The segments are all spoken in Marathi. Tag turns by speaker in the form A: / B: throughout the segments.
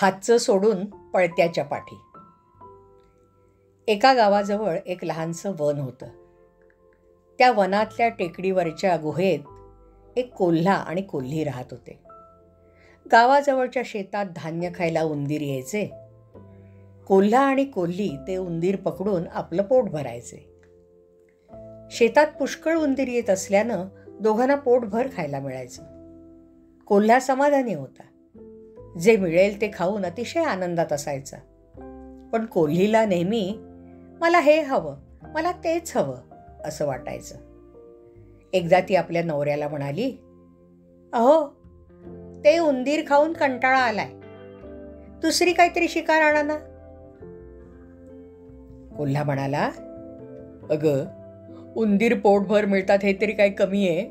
A: हातचं सोडून पळत्याच्या पाठी. एका गावाजवळ एक लहानसं वन होतं. त्या वनातल्या टेकडीवरच्या गुहेत एक कोल्हा आणि कोल्ही राहत होते. गावाजवळच्या शेतात धान्य खायला उंदीर यायचे. कोल्हा आणि कोल्ही ते उंदीर पकडून आपलं पोट भरायचे. शेतात पुष्कळ उंदीर येत असल्यानं दोघांना पोटभर खायला मिळायचं. कोल्हा समाधानी होता. जे मिळेल ते खाऊन अतिशय आनंदात असायचा. पण कोल्हीला नेहमी मला हे हवं, मला तेच हवं असं वाटायचं. एकदा ती आपल्या नवऱ्याला म्हणाली, अहो, ते उंदीर खाऊन कंटाळा आलाय, दुसरी काहीतरी शिकार आणा ना. कोल्हा म्हणाला, अगं, उंदीर पोटभर मिळतात हे तरी काही कमी आहे?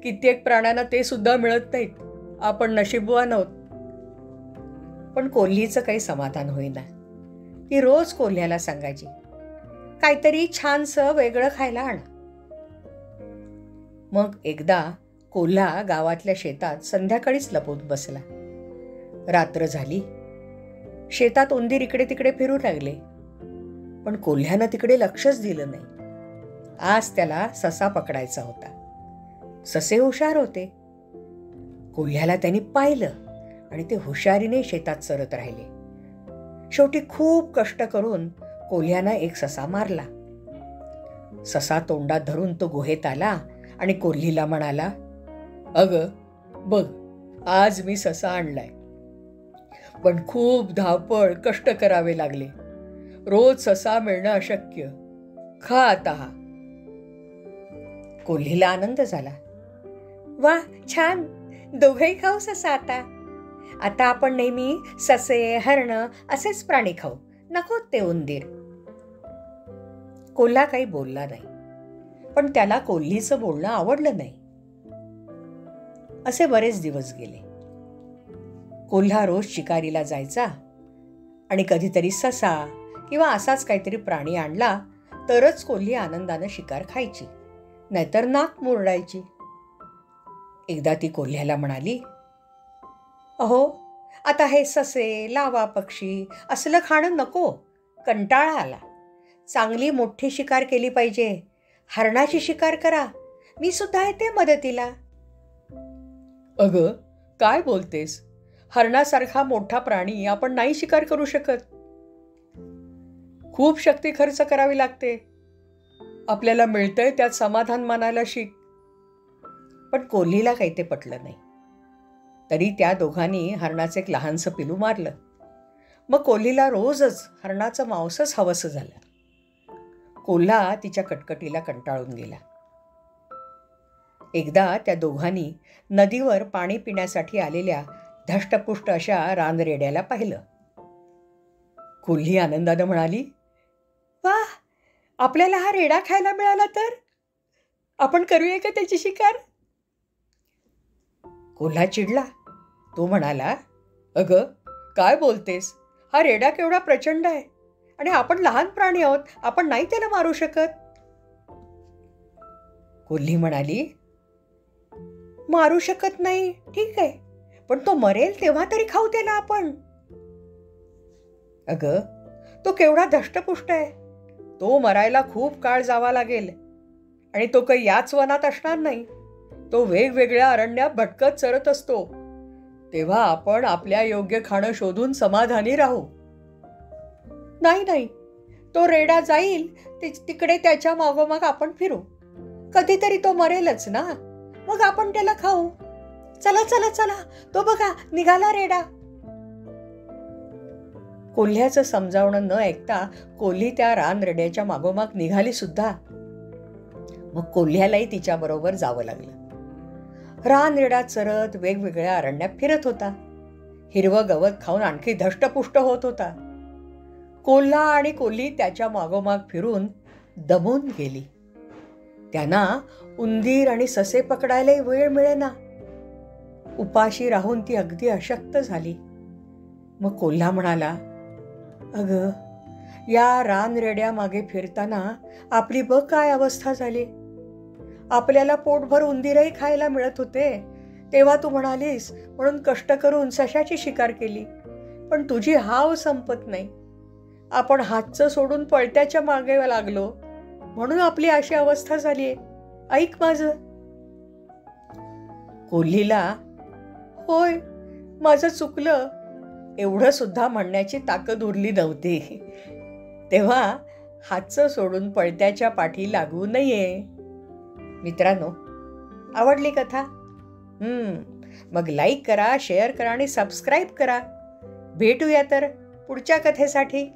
A: कित्येक प्राण्यांना ते सुद्धा मिळत नाहीत. आपण नशीबवान आहोत. पण कोल्हीचं काही समाधान होईना. ती रोज कोल्ह्याला सांगायची, काहीतरी छानसं वेगळं खायला आण. मग एकदा कोल्हा गावातल्या शेतात संध्याकाळीच लपून बसला. रात्र झाली. शेतात उंदीर इकडे तिकडे फिरू लागले. पण कोल्ह्यानं तिकडे लक्षच दिलं नाही. आज त्याला ससा पकडायचा होता. ससे हुशार होते. कोल्ह्याला त्यांनी पाहिलं आणि ते हुशारीने शेतात चरत राहिले. शेवटी खूप कष्ट करून कोल्ह्यानं एक ससा मारला. ससा तोंडात धरून तो गुहेत आला आणि कोल्हीला म्हणाला, अगं, बघ, आज मी ससा आणलाय. पण खूप धावपळ कष्ट करावे लागले. रोज ससा मिळणं अशक्य. खा आता हा. कोल्हीला आनंद झाला. वा, छान, दोघंही खाऊ ससा आता. आता आपण नेहमी ससे, हरणं असेच प्राणी खाऊ, नको ते उंदीर. कोल्हा काही बोलला नाही. पण त्याला कोल्हीचं बोलणं आवडलं नाही. असे बरेच दिवस गेले. कोल्हा रोज शिकारीला जायचा आणि कधीतरी ससा किंवा असाच काहीतरी प्राणी आणला तरच कोल्ही आनंदानं शिकार खायची, नाहीतर नाक मुरडायची. एकदा ती कोल्ह्याला म्हणाली, अहो, आता हे ससे, लावा पक्षी असलं खाणं नको, कंटाळा आला. चांगली मोठी शिकार केली पाहिजे. हरणाची शिकार करा, मी सुद्धा येते मदतीला. अगं, काय बोलतेस? हरणासारखा मोठा प्राणी आपण नाही शिकार करू शकत. खूप शक्ती खर्च करावी लागते. आपल्याला मिळतंय त्यात समाधान मानायला शिक. पण कोल्हीला काही ते पटलं नाही. तरी त्या दोघांनी हरणाचं एक लहानसं पिलू मारलं. मग कोल्हीला रोजच हरणाचं मांसच हवंसं झालं. कोल्हा तिच्या कटकटीला कंटाळून गेला. एकदा त्या दोघांनी नदीवर पाणी पिण्यासाठी आलेल्या धष्टपुष्ट अशा रानरेड्याला पाहिलं. कोल्ही आनंदानं म्हणाली, वाह, आपल्याला हा रेडा खायला मिळाला तर आपण करूया का त्याची शिकार? कोल्हा चिडला. तो म्हणाला, अगं, काय बोलतेस? हा रेडा केवढा प्रचंड आहे आणि आपण लहान प्राणी आहोत, आपण नाही त्याला मारू शकत. कोल्ही म्हणाली, मारू शकत नाही, ठीक आहे, पण तो मरेल तेव्हा तरी खाऊ त्याला आपण. अगं, तो केवढा धष्टपुष्ट आहे. तो मरायला खूप काळ जावा लागेल आणि तो काही याच वनात असणार नाही. तो वेगवेगळ्या अरण्यात भटकत चरत असतो. तेव्हा आपण आपल्या योग्य खाणं शोधून समाधानी राहू. नाही नाही, तो रेडा जाईल तिकडे, त्याच्या मागोमाग आपण फिरू. कधीतरी तो मरेलच ना, मग आपण त्याला खाऊ. चला चला चला, तो बघा निघाला रेडा. कोल्ह्याचं समजावणं न ऐकता कोल्ही त्या रानरेड्याच्या मागोमाग निघाली सुद्धा. मग कोल्ह्यालाही तिच्याबरोबर जावं लागलं. रानरेडा चरत वेगवेगळ्या अरण्यात फिरत होता. हिरवं गवत खाऊन आणखी धष्टपुष्ट होत होता. कोल्हा आणि कोल्ही त्याच्या मागोमाग फिरून दमून गेली. त्यांना उंदीर आणि ससे पकडायलाही वेळ मिळेना. उपाशी राहून ती अगदी अशक्त झाली. मग कोल्हा म्हणाला, अगं, या रानरेड्या मागे फिरताना आपली बघ काय अवस्था झाली. आपल्याला पोटभर उंदीरही खायला मिळत होते, तेव्हा तू म्हणालीस म्हणून कष्ट करून सशाची शिकार केली. पण तुझी हाव संपत नाही. आपण हातचं सोडून पळत्याच्या मागे लागलो म्हणून आपली अशी अवस्था झालीये. ऐक माझं. कोल्हीला होय माझं चुकलं एवढं सुद्धा म्हणण्याची ताकद उरली नव्हती. तेव्हा हातचं सोडून पळत्याच्या पाठी लागू नये. मित्रांनो, आवडली कथा? मग लाईक करा, शेअर करा आणि सबस्क्राईब करा. भेटूया तर पुढच्या कथेसाठी.